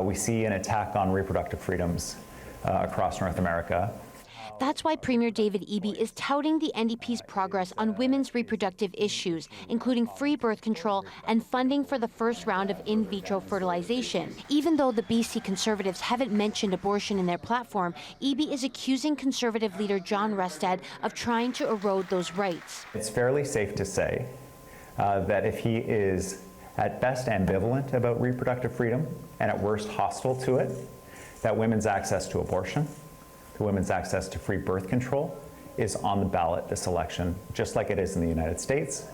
We see an attack on reproductive freedoms across North America. That's why Premier David Eby is touting the NDP's progress on women's reproductive issues, including free birth control and funding for the first round of in vitro fertilization. Even though the BC Conservatives haven't mentioned abortion in their platform, Eby is accusing Conservative leader John Rustad of trying to erode those rights. It's fairly safe to say that if he is at best ambivalent about reproductive freedom and at worst hostile to it, that women's access to abortion, women's access to free birth control is on the ballot this election, just like it is in the United States.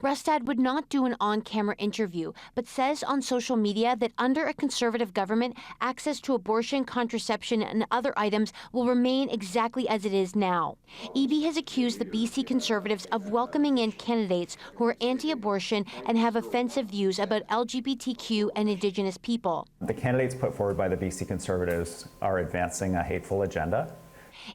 Rustad would not do an on-camera interview, but says on social media that under a Conservative government, access to abortion, contraception, and other items will remain exactly as it is now. Eby has accused the BC Conservatives of welcoming in candidates who are anti-abortion and have offensive views about LGBTQ and Indigenous people. The candidates put forward by the BC Conservatives are advancing a hateful agenda.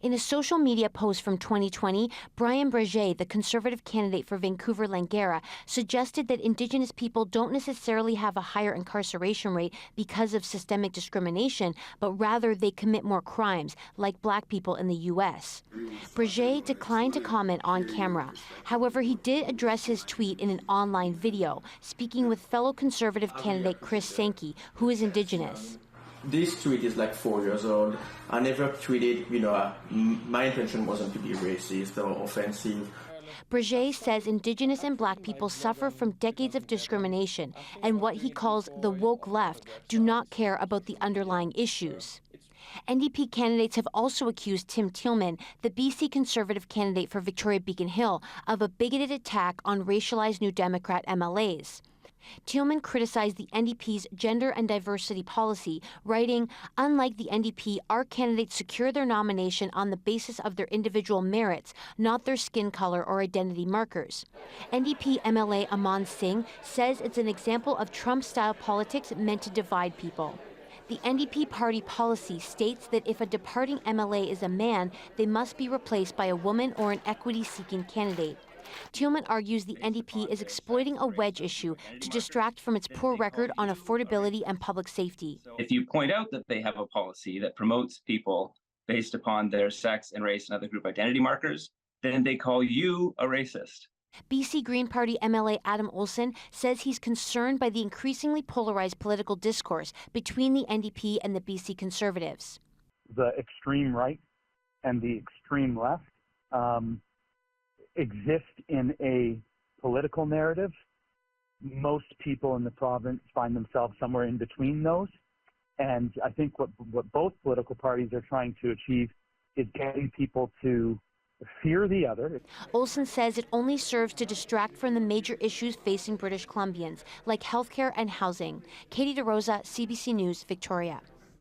In a social media post from 2020, Brian Breger, the Conservative candidate for Vancouver-Langara, suggested that Indigenous people don't necessarily have a higher incarceration rate because of systemic discrimination, but rather they commit more crimes, like Black people in the U.S. Breger declined to comment on camera. However, he did address his tweet in an online video, speaking with fellow Conservative candidate Chris Sankey, who is Indigenous. This tweet is like 4 years old. I never tweeted, my intention wasn't to be racist or offensive. Breger says Indigenous and Black people suffer from decades of discrimination, and what he calls the woke left do not care about the underlying issues. NDP candidates have also accused Tim Tillman, the BC Conservative candidate for Victoria Beacon Hill, of a bigoted attack on racialized New Democrat MLAs. Tillman criticized the NDP's gender and diversity policy, writing, "Unlike the NDP, our candidates secure their nomination on the basis of their individual merits, not their skin color or identity markers." NDP MLA Aman Singh says it's an example of Trump-style politics meant to divide people. The NDP party policy states that if a departing MLA is a man, they must be replaced by a woman or an equity-seeking candidate. Tillman argues the NDP is exploiting a wedge issue to distract from its poor record on affordability and public safety. If you point out that they have a policy that promotes people based upon their sex and race and other group identity markers, then they call you a racist. BC Green Party MLA Adam Olsen says he's concerned by the increasingly polarized political discourse between the NDP and the BC Conservatives. The extreme right and the extreme left exist in a political narrative. Most people in the province find themselves somewhere in between those. And I think what both political parties are trying to achieve is getting people to fear the other. Olsen says it only serves to distract from the major issues facing British Columbians, like healthcare and housing. Katie DeRosa, CBC News, Victoria.